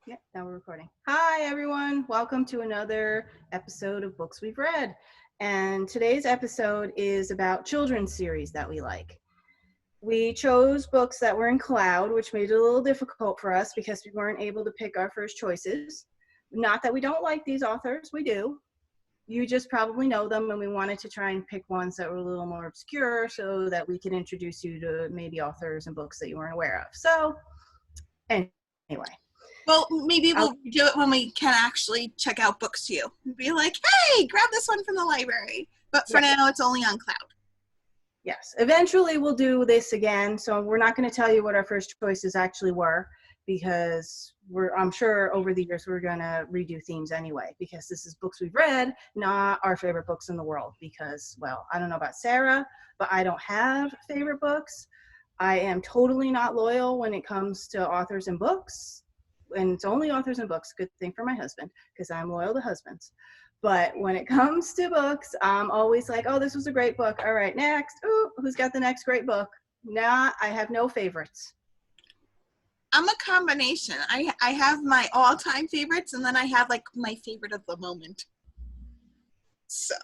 Yep, now we're recording. Hi, everyone. Welcome to another episode of Books We've Read. And today's episode is about children's series that we like. We chose books that were in Cloud, which made it a little difficult for us because we weren't able to pick our first choices. Not that we don't like these authors, we do. You just probably know them, and we wanted to try and pick ones that were a little more obscure so that we could introduce you to maybe authors and books that you weren't aware of. So, anyway. Well, maybe we'll do it when we can actually check out books too. Be like, hey, grab this one from the library. But for now, it's only on Cloud. Yes, eventually we'll do this again. So we're not going to tell you what our first choices actually were because I'm sure over the years we're going to redo themes anyway because this is books we've read, not our favorite books in the world because, well, I don't know about Sarah, but I don't have favorite books. I am totally not loyal when it comes to authors and books. And it's only authors and books. Good thing for my husband because I'm loyal to husbands. But when it comes to books, I'm always like, oh, this was a great book. All right, next. Ooh, who's got the next great book? Nah, I have no favorites. I'm a combination. I have my all-time favorites, and then I have, like, my favorite of the moment. So,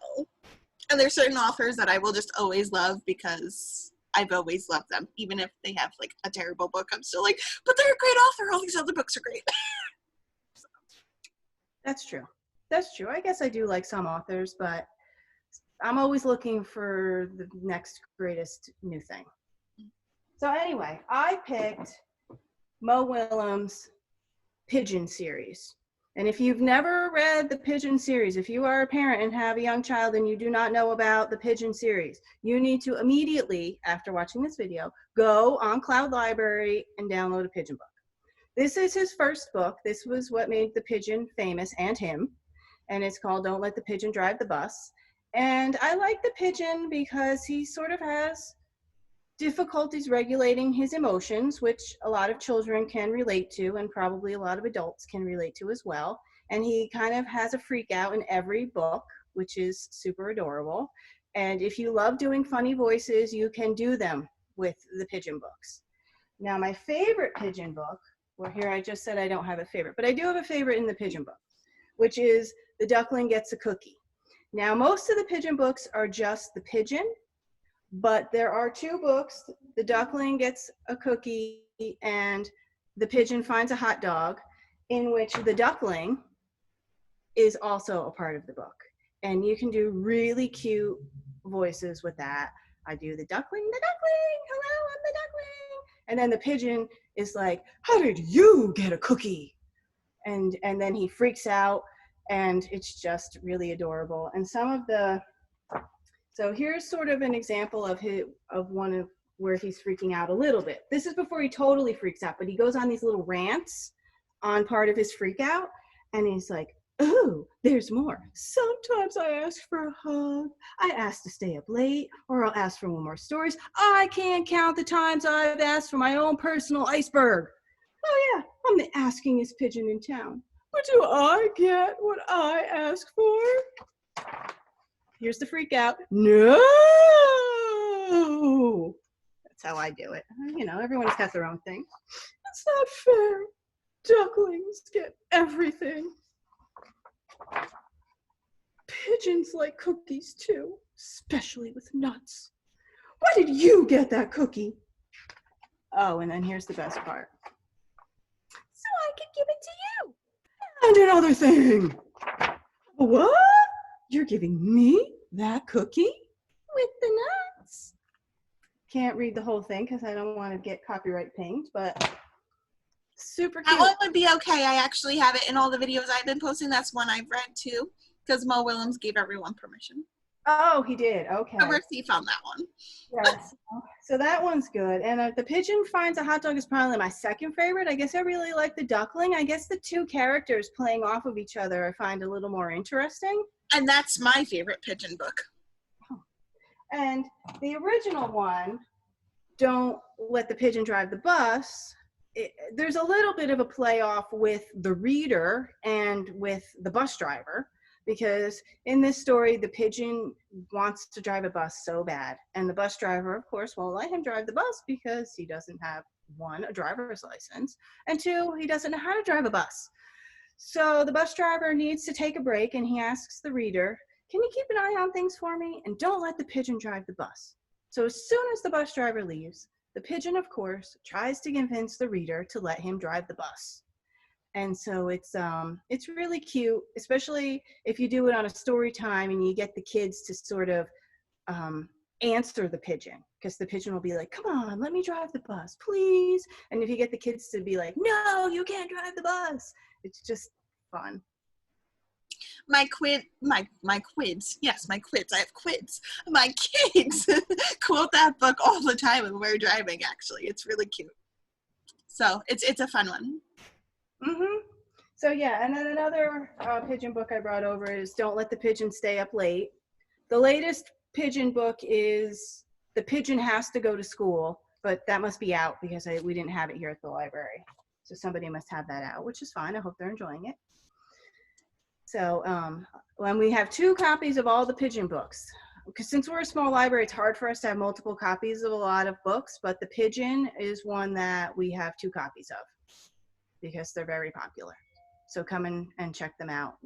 and there's certain authors that I will just always love because I've always loved them. Even if they have, like, a terrible book, I'm still like, but they're a great author. All these other books are great. So. That's true. That's true. I guess I do like some authors, but I'm always looking for the next greatest new thing. So anyway, I picked Mo Willems Pigeon Series. And if you've never read the Pigeon Series, if you are a parent and have a young child and you do not know about the Pigeon Series, you need to immediately, after watching this video, go on Cloud Library and download a Pigeon book. This is his first book. This was what made the pigeon famous and him. And it's called Don't Let the Pigeon Drive the Bus. And I like the pigeon because he sort of has difficulties regulating his emotions, which a lot of children can relate to and probably a lot of adults can relate to as well. And he kind of has a freak out in every book, which is super adorable. And if you love doing funny voices, you can do them with the pigeon books. Now, my favorite pigeon book, well, here I just said I don't have a favorite, but I do have a favorite in the pigeon book, which is The Duckling Gets a Cookie. Now, most of the pigeon books are just the pigeon, but there are two books, The Duckling Gets a Cookie and The Pigeon Finds a Hot Dog, in which the duckling is also a part of the book. And you can do really cute voices with that. I do the duckling, hello, I'm the duckling. And then the pigeon is like, how did you get a cookie? And then he freaks out, and it's just really adorable. And some of the, so here's sort of an example of one of where he's freaking out a little bit. This is before he totally freaks out, but he goes on these little rants on part of his freak out, and he's like, oh, there's more. Sometimes I ask for a hug. I ask to stay up late, or I'll ask for more stories. I can't count the times I've asked for my own personal iceberg. Oh yeah, I'm the askingest pigeon in town. But do I get what I ask for? Here's the freak out. No! That's how I do it. You know, everyone's got their own thing. It's not fair. Ducklings get everything. Pigeons like cookies too, especially with nuts. Why did you get that cookie? Oh, and then here's the best part. So I could give it to you. And another thing. What? You're giving me that cookie? With the nuts. Can't read the whole thing because I don't want to get copyright pinged, but super cute. That one would be okay. I actually have it in all the videos I've been posting. That's one I've read too, because Mo Willems gave everyone permission. Oh, he did. Okay. So we're safe on that one. Yes. So that one's good. And The Pigeon Finds a Hot Dog is probably my second favorite. I guess I really like the duckling. I guess the two characters playing off of each other I find a little more interesting. And that's my favorite pigeon book. Oh. And the original one, Don't Let the Pigeon Drive the Bus, there's a little bit of a play off with the reader and with the bus driver. Because in this story, the pigeon wants to drive a bus so bad. And the bus driver, of course, won't let him drive the bus because he doesn't have one, a driver's license, and two, he doesn't know how to drive a bus. So the bus driver needs to take a break, and he asks the reader, "Can you keep an eye on things for me? And don't let the pigeon drive the bus." So as soon as the bus driver leaves, the pigeon, of course, tries to convince the reader to let him drive the bus. And so it's really cute, especially if you do it on a story time and you get the kids to sort of um, answer the pigeon, because the pigeon will be like, "Come on, let me drive the bus, please." And if you get the kids to be like, "No, you can't drive the bus," it's just fun. My quids. Yes, my quids. I have quids. My kids quote that book all the time when we're driving. Actually, it's really cute. So it's a fun one. Mm-hmm. So yeah, and then another pigeon book I brought over is "Don't Let the Pigeon Stay Up Late." The latest pigeon book is "The Pigeon Has to Go to School," but that must be out because we didn't have it here at the library. So somebody must have that out, which is fine. I hope they're enjoying it. So when we have 2 copies of all the pigeon books, because since we're a small library, it's hard for us to have multiple copies of a lot of books, but the pigeon is one that we have 2 copies of because they're very popular. So come in and check them out.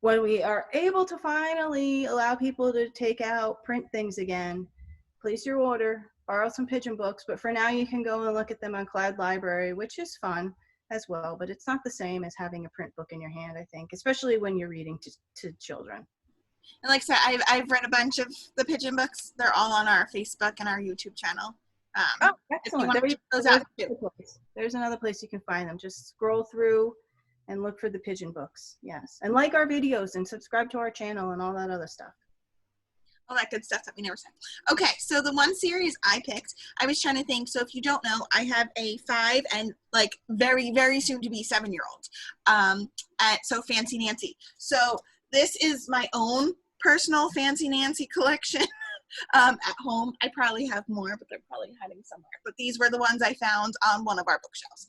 When we are able to finally allow people to take out print things again, place your order, borrow some pigeon books, but for now you can go and look at them on Cloud Library, which is fun as well, but it's not the same as having a print book in your hand, I think, especially when you're reading to children. And like I said, I've read a bunch of the pigeon books. They're all on our Facebook and our YouTube channel. Oh, excellent. There's another place you can find them. Just scroll through and look for the pigeon books. Yes. And like our videos and subscribe to our channel and all that other stuff. All that good stuff that we never said. Okay, so the one series I picked, I was trying to think. So if you don't know, I have a 5 and like very, very soon to be 7-year-old. So Fancy Nancy. So this is my own personal Fancy Nancy collection. At home. I probably have more, but they're probably hiding somewhere. But these were the ones I found on one of our bookshelves.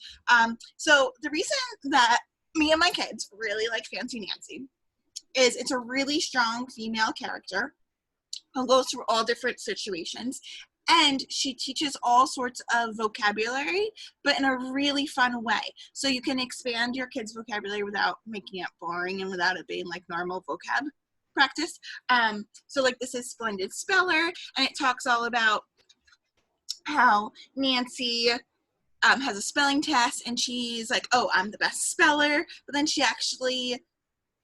So the reason that me and my kids really like Fancy Nancy is it's a really strong female character who goes through all different situations, and she teaches all sorts of vocabulary, but in a really fun way. So you can expand your kids' vocabulary without making it boring and without it being like normal vocab practice. So like this is Splendid Speller, and it talks all about how Nancy has a spelling test, and she's like, "Oh, I'm the best speller," but then she actually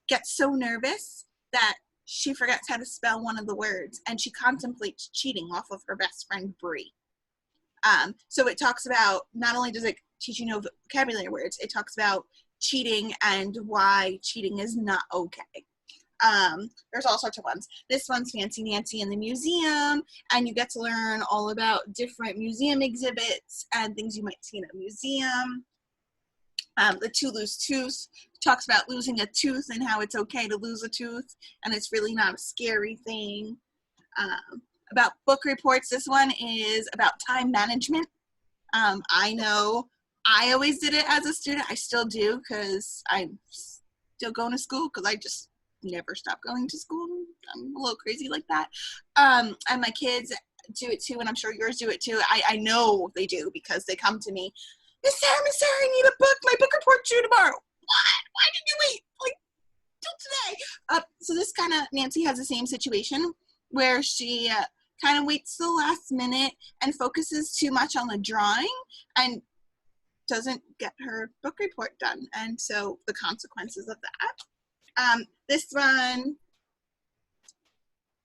gets so nervous that she forgets how to spell one of the words, and she contemplates cheating off of her best friend Bree. So it talks about, not only does it teach you know vocabulary words, it talks about cheating and why cheating is not okay. There's all sorts of ones. This one's Fancy Nancy in the museum, and you get to learn all about different museum exhibits and things you might see in a museum. The Two Loose Tooth talks about losing a tooth and how it's okay to lose a tooth, and it's really not a scary thing. About book reports, this one is about time management. I know I always did it as a student. I still do because I'm still going to school because I just never stop going to school. I'm a little crazy like that. And my kids do it too, and I'm sure yours do it too. I know they do because they come to me, Miss Sara, I need a book. My book report's due tomorrow. What? Why did you wait? Like, till today? So this kind of, Nancy has the same situation where she kind of waits till the last minute and focuses too much on the drawing and doesn't get her book report done. And so the consequences of that. This one,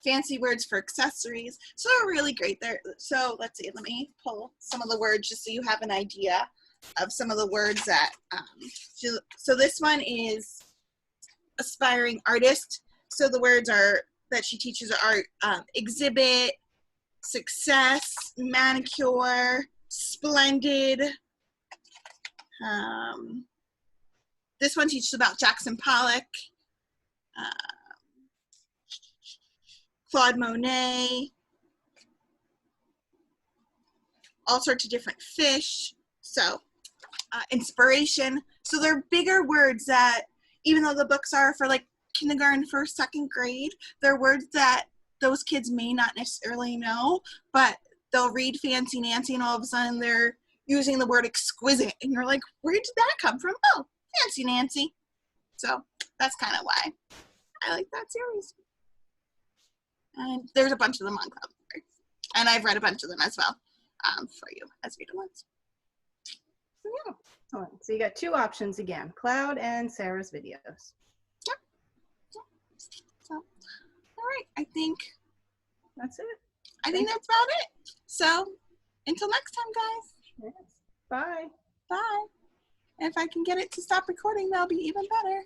Fancy Words for Accessories. So they're really great there. So let's see, let me pull some of the words just so you have an idea of some of the words that, so this one is aspiring artist. So the words are that she teaches are exhibit, success, manicure, splendid. This one teaches about Jackson Pollock, Claude Monet, all sorts of different fish. So inspiration. So they're bigger words that, even though the books are for like kindergarten, first, second grade, they're words that those kids may not necessarily know, but they'll read Fancy Nancy and all of a sudden they're using the word exquisite, and you're like, where did that come from? Oh, Fancy Nancy. So that's kind of why I like that series. And there's a bunch of them on Cloud. And I've read a bunch of them as well for you as reader ones. So yeah. So you got 2 options again, Cloud and Sarah's videos. Yep. So, all right. I think that's it. I think that's about it. So until next time, guys. Yes. Bye. Bye. And if I can get it to stop recording, that'll be even better.